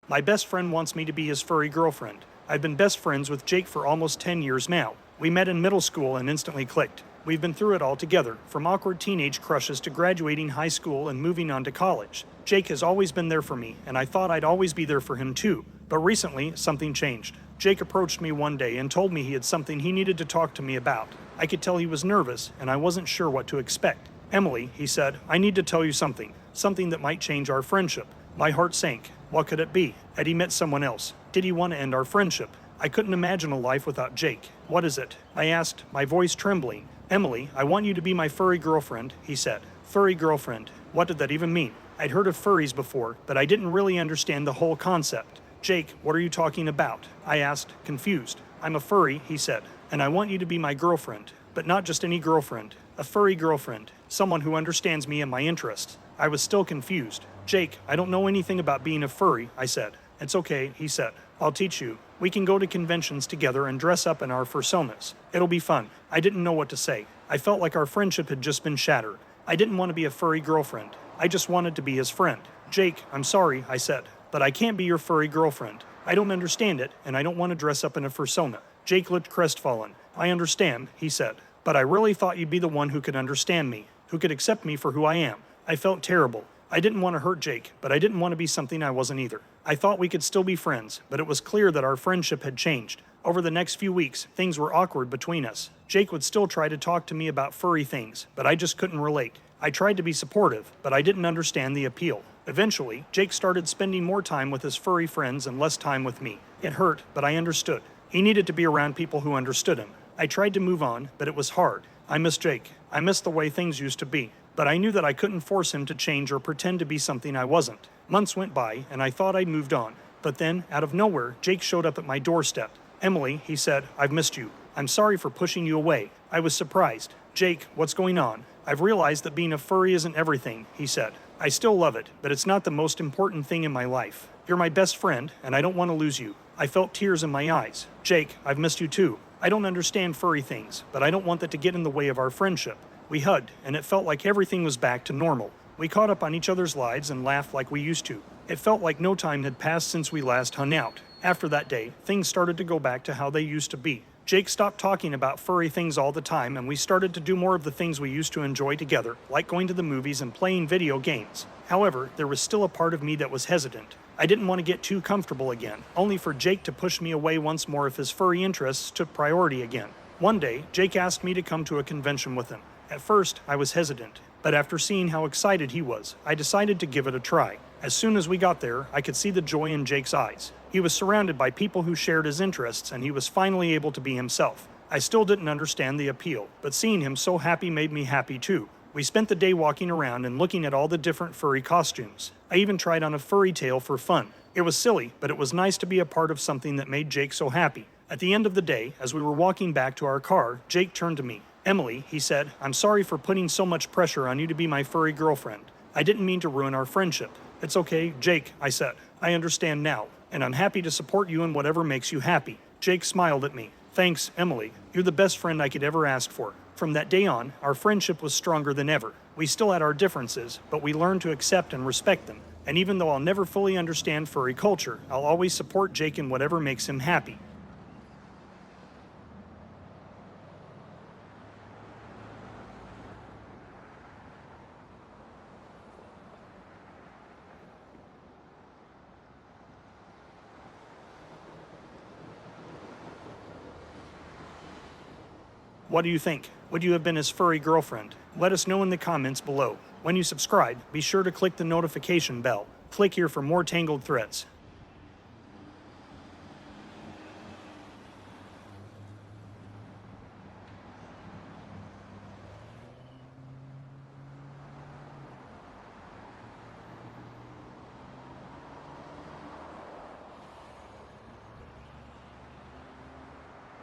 My best friend wants me to be his furry girlfriend. I've been best friends with Jake for almost 10 years now. We met in middle school and instantly clicked. We've been through it all together, from awkward teenage crushes to graduating high school and moving on to college. Jake has always been there for me, and I thought I'd always be there for him too. But recently, something changed. Jake approached me one day and told me he had something he needed to talk to me about. I could tell he was nervous, and I wasn't sure what to expect. "Emily," he said, "I need to tell you something. Something that might change our friendship." My heart sank. What could it be? Had he met someone else? Did he want to end our friendship? I couldn't imagine a life without Jake. "What is it?" I asked, my voice trembling. "Emily, I want you to be my furry girlfriend," he said. Furry girlfriend. What did that even mean? I'd heard of furries before, but I didn't really understand the whole concept. "Jake, what are you talking about?" I asked, confused. "I'm a furry," he said, "and I want you to be my girlfriend. But not just any girlfriend. A furry girlfriend. Someone who understands me and my interests." I was still confused. "Jake, I don't know anything about being a furry," I said. "It's okay," he said. "I'll teach you. We can go to conventions together and dress up in our fursonas. It'll be fun." I didn't know what to say. I felt like our friendship had just been shattered. I didn't want to be a furry girlfriend. I just wanted to be his friend. "Jake, I'm sorry," I said, "but I can't be your furry girlfriend. I don't understand it, and I don't want to dress up in a fursona." Jake looked crestfallen. "I understand," he said, "but I really thought you'd be the one who could understand me, who could accept me for who I am." I felt terrible. I didn't want to hurt Jake, but I didn't want to be something I wasn't either. I thought we could still be friends, but it was clear that our friendship had changed. Over the next few weeks, things were awkward between us. Jake would still try to talk to me about furry things, but I just couldn't relate. I tried to be supportive, but I didn't understand the appeal. Eventually, Jake started spending more time with his furry friends and less time with me. It hurt, but I understood. He needed to be around people who understood him. I tried to move on, but it was hard. I missed Jake. I missed the way things used to be. But I knew that I couldn't force him to change or pretend to be something I wasn't. Months went by, and I thought I'd moved on. But then, out of nowhere, Jake showed up at my doorstep. "Emily," he said, "I've missed you. I'm sorry for pushing you away." I was surprised. "Jake, what's going on?" "I've realized that being a furry isn't everything," he said. "I still love it, but it's not the most important thing in my life. You're my best friend, and I don't want to lose you." I felt tears in my eyes. "Jake, I've missed you too. I don't understand furry things, but I don't want that to get in the way of our friendship." We hugged, and it felt like everything was back to normal. We caught up on each other's lives and laughed like we used to. It felt like no time had passed since we last hung out. After that day, things started to go back to how they used to be. Jake stopped talking about furry things all the time, and we started to do more of the things we used to enjoy together, like going to the movies and playing video games. However, there was still a part of me that was hesitant. I didn't want to get too comfortable again, only for Jake to push me away once more if his furry interests took priority again. One day, Jake asked me to come to a convention with him. At first, I was hesitant, but after seeing how excited he was, I decided to give it a try. As soon as we got there, I could see the joy in Jake's eyes. He was surrounded by people who shared his interests, and he was finally able to be himself. I still didn't understand the appeal, but seeing him so happy made me happy too. We spent the day walking around and looking at all the different furry costumes. I even tried on a furry tail for fun. It was silly, but it was nice to be a part of something that made Jake so happy. At the end of the day, as we were walking back to our car, Jake turned to me. "Emily," he said, "I'm sorry for putting so much pressure on you to be my furry girlfriend. I didn't mean to ruin our friendship." "It's okay, Jake," I said. "I understand now, and I'm happy to support you in whatever makes you happy." Jake smiled at me. "Thanks, Emily. You're the best friend I could ever ask for." From that day on, our friendship was stronger than ever. We still had our differences, but we learned to accept and respect them. And even though I'll never fully understand furry culture, I'll always support Jake in whatever makes him happy. What do you think? Would you have been his furry girlfriend? Let us know in the comments below. When you subscribe, be sure to click the notification bell. Click here for more Tangled threads.